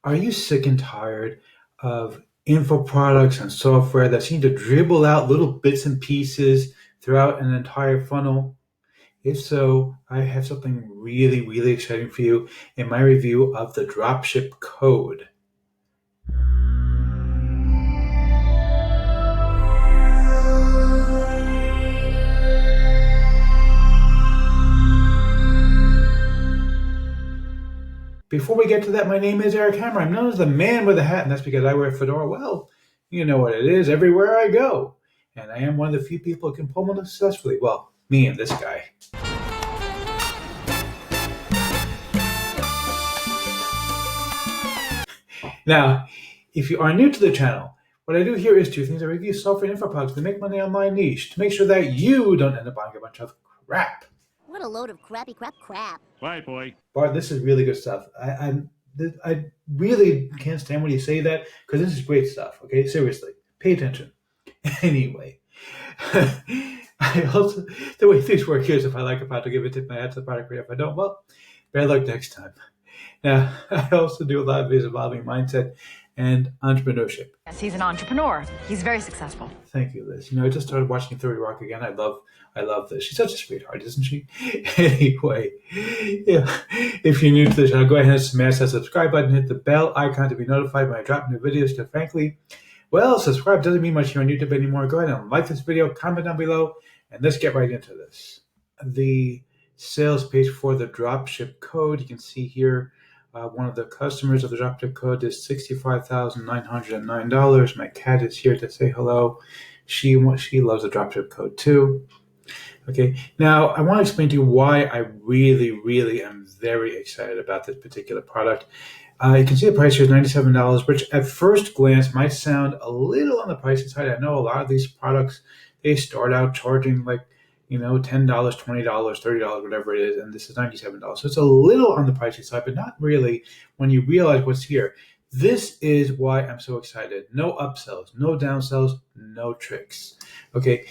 Are you sick and tired of info products and software that seem to dribble out little bits and pieces throughout an entire funnel? If so, I have something really, really exciting for you in my review of the dropship code. Before we get to that, my name is Eric Hammer. I'm known as the man with a hat, and that's because I wear a fedora. Well, you know what it is everywhere I go. And I am one of the few people who can pull one successfully. Well, me and this guy. Now, if you are new to the channel, what I do here is two things. I review software and info products to make money on my niche, to make sure that you don't end up buying a bunch of crap. What a load of crappy crap. Right, boy. Bart, this is really good stuff. I really can't stand when you say that because this is great stuff. Okay, seriously, pay attention. Anyway, I also the way things work here is if I like a product, I'll give a tip my hat to the product creator. If I don't, well, bad luck next time. Now, I also do a lot of videos involving mindset and entrepreneurship. Yes, he's an entrepreneur. He's very successful. Thank you, Liz. I just started watching 30 Rock again. I love this. She's such a sweetheart, isn't she? Anyway, yeah, if you're new to the channel, go ahead and smash that subscribe button, hit the bell icon to be notified when I drop new videos. Because frankly, well, subscribe doesn't mean much here on YouTube anymore. Go ahead and like this video, comment down below, and let's get right into this. The sales page for the dropship code, you can see here, one of the customers of the dropship code is $65,909. My cat is here to say hello. She loves the dropship code too. Okay, now I want to explain to you why I really, really am very excited about this particular product. You can see the price here is $97, which at first glance might sound a little on the pricey side. I know a lot of these products, they start out charging like, $10, $20, $30, whatever it is, and this is $97. So it's a little on the pricey side, but not really when you realize what's here. This is why I'm so excited. No upsells, no downsells, no tricks. Okay,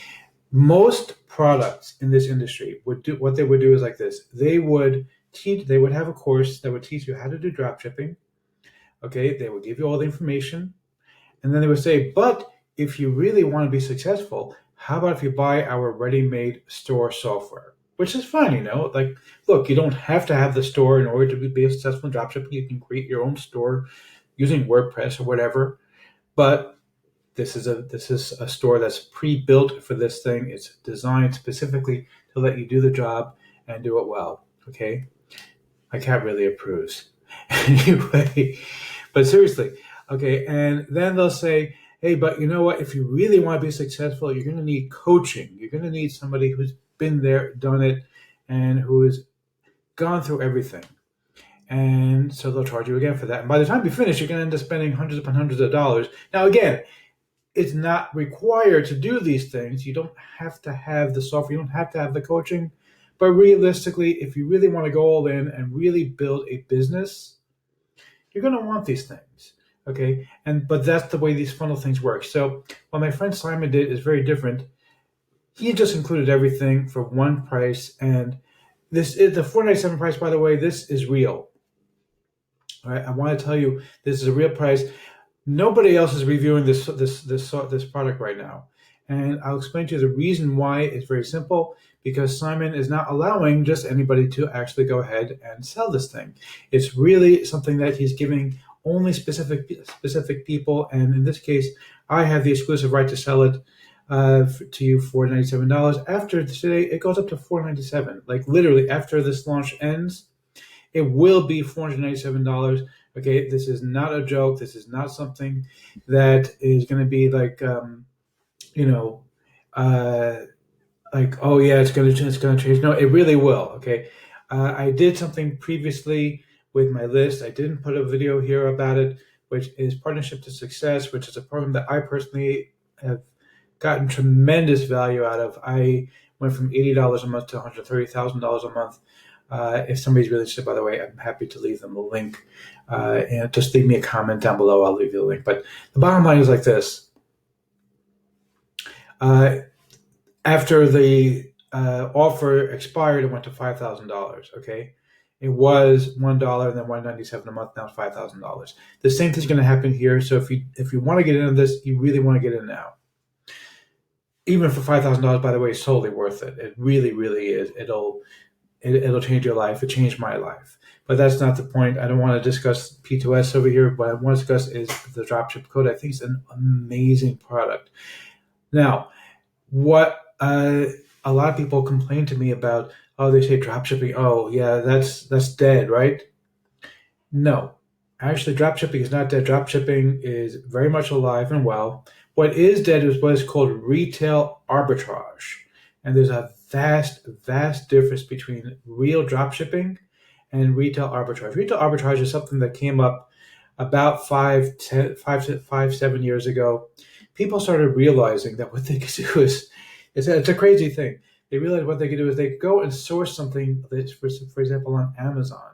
most products in this industry would do what they would do is like this. They would have a course that would teach you how to do drop shipping. Okay, they would give you all the information, and then they would say, but if you really want to be successful, how about if you buy our ready-made store software? Which is fine, like, look, you don't have to have the store in order to be a successful in dropshipping. You can create your own store using WordPress or whatever. But this is a store that's pre-built for this thing. It's designed specifically to let you do the job and do it well. Okay, my cat really approves. Anyway, but seriously, okay, and then they'll say, hey, but you know what? If you really want to be successful, you're going to need coaching. You're going to need somebody who's been there, done it, and who has gone through everything. And so they'll charge you again for that. And by the time you finish, you're going to end up spending hundreds upon hundreds of dollars. Now, again, it's not required to do these things. You don't have to have the software. You don't have to have the coaching. But realistically, if you really want to go all in and really build a business, you're going to want these things. Okay, but that's the way these funnel things work. So what my friend Simon did is very different. He just included everything for one price, and this is the $497 price. By the way, this is real. All right, I want to tell you this is a real price. Nobody else is reviewing this product right now, and I'll explain to you the reason why. It's very simple. Because Simon is not allowing just anybody to actually go ahead and sell this thing. It's really something that he's giving only specific people, and in this case, I have the exclusive right to sell it to you for $97. After today, it goes up to $497. Like literally, after this launch ends, it will be $497. Okay, this is not a joke. This is not something that is going to be like, like, oh yeah, it's gonna change. No, it really will. Okay, I did something previously with my list. I didn't put a video here about it, which is Partnership to Success, which is a program that I personally have gotten tremendous value out of. I went from $80 a month to $130,000 a month. If somebody's really interested, by the way, I'm happy to leave them a link, and just leave me a comment down below. I'll leave you a link. But the bottom line is like this. After the offer expired, it went to $5,000. Okay, It was $1 and then $197 a month. Now it's $5,000. The same thing's going to happen here. So if you want to get into this, you really want to get in now. Even for $5,000, by the way, is totally worth it. It really, really is. It'll change your life. It changed my life. But that's not the point. I don't want to discuss P2S over here. What I want to discuss is the dropship code. I think it's an amazing product. Now, what a lot of people complain to me about, oh, they say dropshipping. Oh, yeah, that's dead, right? No, actually, dropshipping is not dead. Dropshipping is very much alive and well. What is dead is what is called retail arbitrage. And there's a vast, vast difference between real dropshipping and retail arbitrage. Retail arbitrage is something that came up about 7 years ago. People started realizing that what they could do is, it's a crazy thing. They realized what they could do is they could go and source something, that's for example, on Amazon,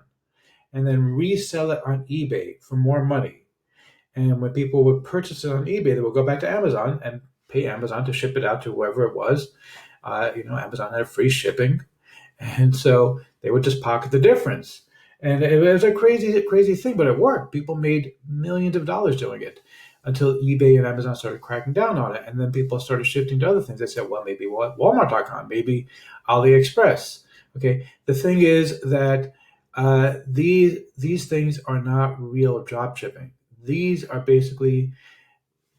and then resell it on eBay for more money. And when people would purchase it on eBay, they would go back to Amazon and pay Amazon to ship it out to whoever it was. Amazon had free shipping, and so they would just pocket the difference. And it was a crazy, crazy thing, but it worked. People made millions of dollars doing it until eBay and Amazon started cracking down on it. And then people started shifting to other things. They said, well, maybe Walmart.com, maybe AliExpress. Okay. The thing is that these things are not real drop shipping. These are basically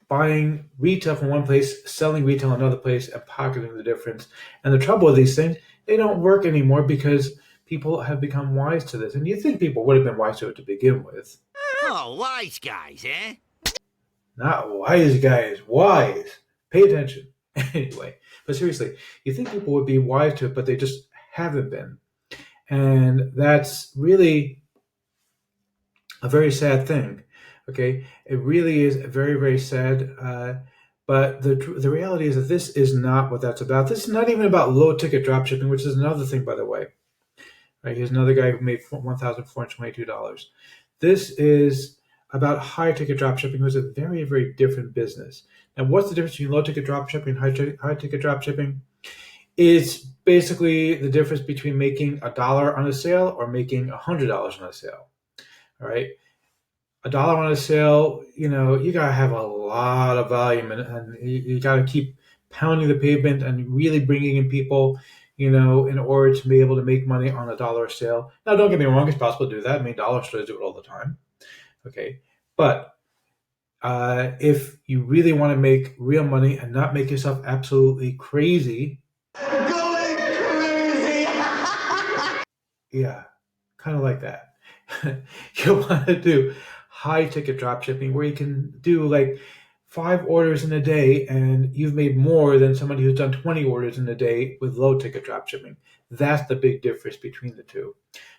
buying retail from one place, selling retail in another place, and pocketing the difference. And the trouble with these things, they don't work anymore because people have become wise to this. And you think people would have been wise to it to begin with. Oh, wise guys, eh? Not wise guys, wise. Pay attention. Anyway, but seriously, you think people would be wise to it, but they just haven't been. And that's really a very sad thing. Okay, it really is very, very sad. But the reality is that this is not what that's about. This is not even about low ticket drop shipping, which is another thing, by the way. Right, here's another guy who made $1,422. This is about high ticket drop shipping, which is a very, very different business. Now, what's the difference between low ticket drop shipping and high ticket drop shipping? It's basically the difference between making $1 on a sale or making $100 on a sale. All right. $1 on a sale, you gotta have a lot of volume, and you gotta keep pounding the pavement and really bringing in people, in order to be able to make money on $1 sale. Now, don't get me wrong; it's possible to do that. I mean, dollar stores do it all the time. Okay, but if you really want to make real money and not make yourself absolutely crazy, Going crazy! yeah, kind of like that. You want to do high ticket drop shipping where you can do like 5 orders in a day and you've made more than somebody who's done 20 orders in a day with low ticket drop shipping. That's the big difference between the two.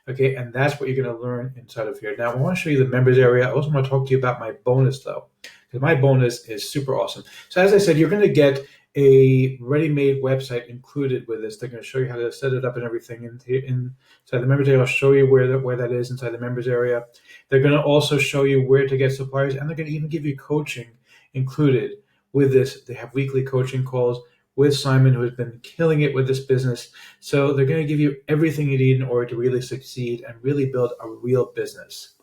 Okay, and that's what you're going to learn inside of here. Now, I want to show you the members area. I also want to talk to you about my bonus, though, because my bonus is super awesome. So as I said, you're going to get a ready-made website included with this. They're going to show you how to set it up and everything inside the members area. I'll show you where that is inside the members area. They're going to also show you where to get suppliers, and they're going to even give you coaching included with this. They have weekly coaching calls with Simon, who has been killing it with this business. So they're going to give you everything you need in order to really succeed and really build a real business.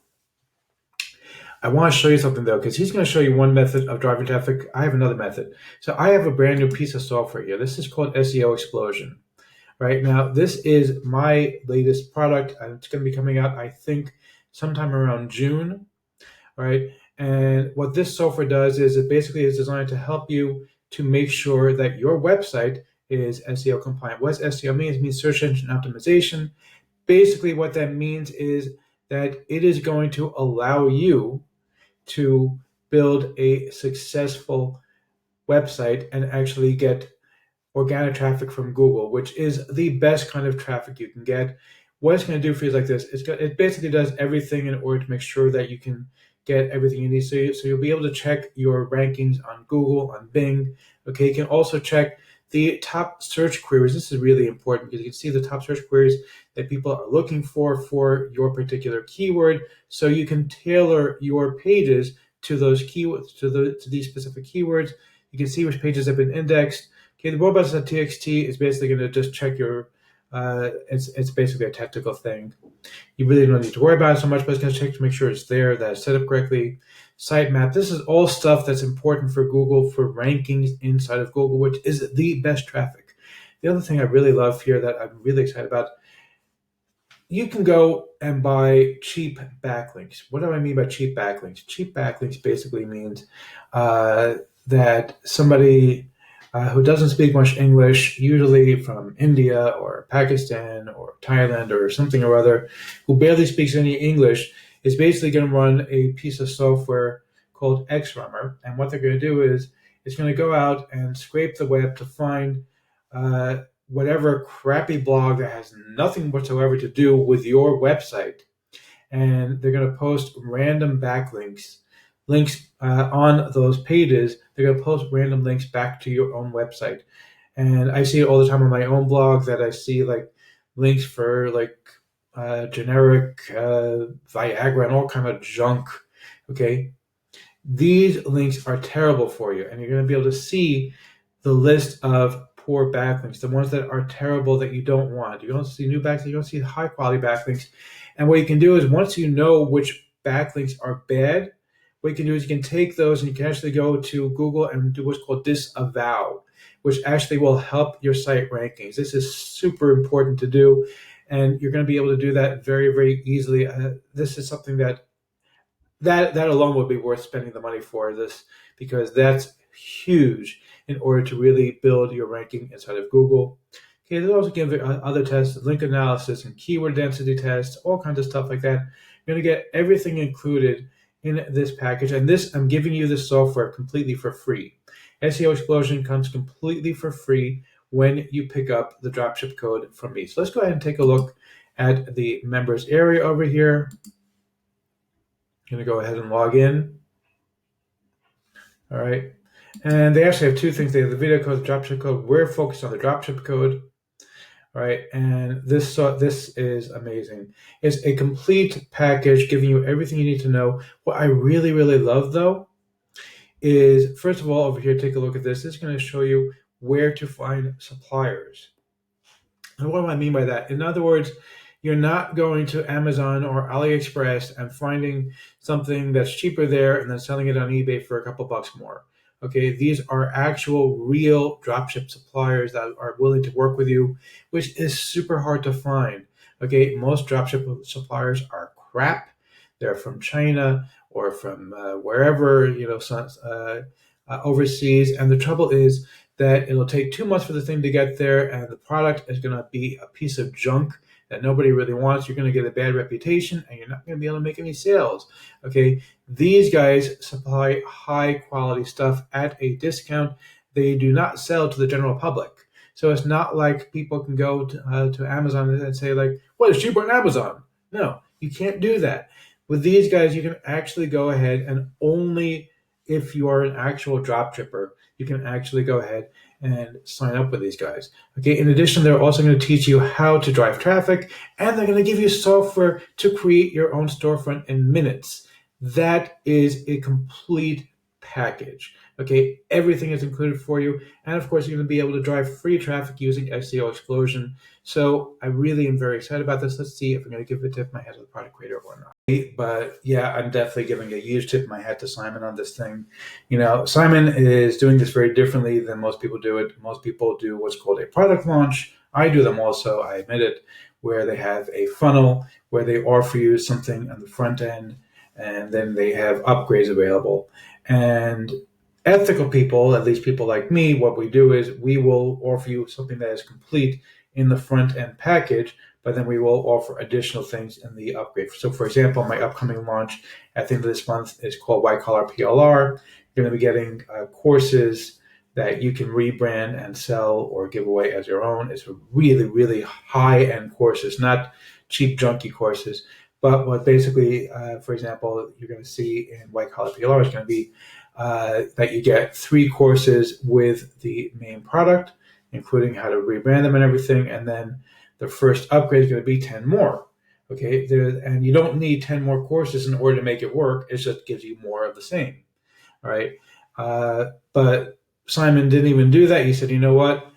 I want to show you something, though, because he's going to show you one method of driving traffic. I have another method. So I have a brand new piece of software here. This is called SEO Explosion. Right now, this is my latest product. It's going to be coming out, I think, sometime around June. Right? And what this software does is it basically is designed to help you to make sure that your website is SEO compliant. What does SEO mean? It means search engine optimization. Basically, what that means is that it is going to allow you to build a successful website and actually get organic traffic from Google, which is the best kind of traffic you can get. What it's going to do for you is like this. It basically does everything in order to make sure that you can get everything you need. So you'll be able to check your rankings on Google, on Bing. Okay, you can also check the top search queries. This is really important because you can see the top search queries that people are looking for your particular keyword. So you can tailor your pages to those keywords, to these specific keywords. You can see which pages have been indexed. Okay, the robots.txt is basically going to just check your It's basically a technical thing. You really don't need to worry about it so much, but it's going to check to make sure it's there, that it's set up correctly. Sitemap. This is all stuff that's important for Google, for rankings inside of Google, which is the best traffic. The other thing I really love here that I'm really excited about, you can go and buy cheap backlinks. What do I mean by cheap backlinks? Cheap backlinks basically means that somebody who doesn't speak much English, usually from India or Pakistan or Thailand or something or other, who barely speaks any English, is basically going to run a piece of software called XRummer. And what they're going to do is it's going to go out and scrape the web to find uh, whatever crappy blog that has nothing whatsoever to do with your website, and they're going to post random backlinks, links on those pages. They're going to post random links back to your own website, and I see it all the time on my own blog that I see like links for like generic Viagra and all kind of junk. Okay, these links are terrible for you, and you're going to be able to see the list of poor backlinks, the ones that are terrible that you don't want. You don't see new backlinks, you don't see high quality backlinks. And what you can do is once you know which backlinks are bad, what you can do is you can take those and you can actually go to Google and do what's called disavow, which actually will help your site rankings. This is super important to do, and you're going to be able to do that very, very easily. This is something that alone would be worth spending the money for this, because that's huge in order to really build your ranking inside of Google. Okay, there's also give other tests, link analysis and keyword density tests, all kinds of stuff like that. You're going to get everything included in this package, and this I'm giving you the software completely for free. SEO Explosion comes completely for free when you pick up the dropship code from me. So let's go ahead and take a look at the members area over here. I'm going to go ahead and log in. All right. And they actually have two things. They have the video code, the dropship code. We're focused on the dropship code. All right. And this is amazing. It's a complete package giving you everything you need to know. What I really, really love, though, is first of all, over here, take a look at this. It's going to show you where to find suppliers. And what do I mean by that? In other words, you're not going to Amazon or AliExpress and finding something that's cheaper there and then selling it on eBay for a couple bucks more. Okay, these are actual real dropship suppliers that are willing to work with you, which is super hard to find. Okay, most dropship suppliers are crap. They're from China or from wherever, overseas. And the trouble is that it'll take 2 months for the thing to get there, and the product is going to be a piece of junk that nobody really wants. You're going to get a bad reputation, and you're not going to be able to make any sales. Okay, these guys supply high quality stuff at a discount. They do not sell to the general public. So it's not like people can go to Amazon and say like, "Well, it's cheaper on Amazon." No, you can't do that. With these guys, you can actually go ahead and only if you are an actual drop shipper, you can actually go ahead and sign up with these guys. Okay. In addition, they're also going to teach you how to drive traffic, and they're going to give you software to create your own storefront in minutes. That is a complete package. Okay. Everything is included for you. And of course, you're going to be able to drive free traffic using SEO Explosion. So I really am very excited about this. Let's see if I'm going to give a tip of my hat to the product creator or not. But yeah, I'm definitely giving a huge tip of my hat to Simon on this thing. Simon is doing this very differently than most people do it. Most people do what's called a product launch. I do them also, I admit it, where they have a funnel where they offer you something on the front end, and then they have upgrades available. And ethical people, at least people like me, what we do is we will offer you something that is complete in the front end package, but then we will offer additional things in the upgrade. So for example, my upcoming launch at the end of this month is called White Collar PLR. You're going to be getting courses that you can rebrand and sell or give away as your own. It's a really, really high-end courses, not cheap, junky courses. But what basically, for example, you're going to see in White Collar PLR is going to be that you get 3 courses with the main product, including how to rebrand them and everything. And then the first upgrade is going to be 10 more. Okay, and you don't need 10 more courses in order to make it work. It just gives you more of the same. All right. But Simon didn't even do that. He said, you know what?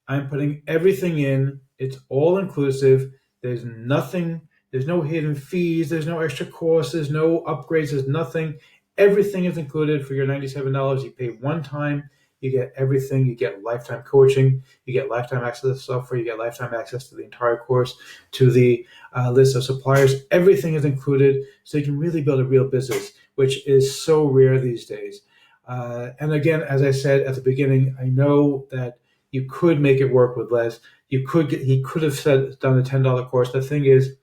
I'm putting everything in It's all inclusive. There's nothing, there's no hidden fees, there's no extra costs, there's no upgrades, there's nothing. Everything is included for your $97. You pay one time, you get everything. You get lifetime coaching, you get lifetime access to the software, you get lifetime access to the entire course, to the list of suppliers. Everything is included, so you can really build a real business, which is so rare these days. And again, as I said at the beginning, I know that you could make it work with less. He could have done a $10 course. The thing is,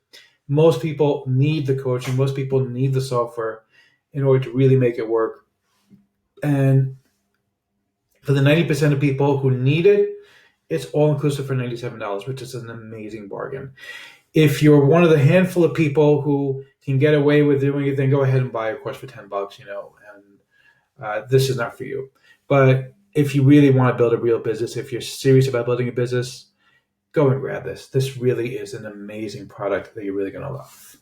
most people need the coaching. Most people need the software in order to really make it work. And for the 90% of people who need it, it's all inclusive for $97, which is an amazing bargain. If you're one of the handful of people who can get away with doing it, then go ahead and buy a course for $10, and this is not for you. But if you really want to build a real business, if you're serious about building a business, go and grab this. This really is an amazing product that you're really going to love.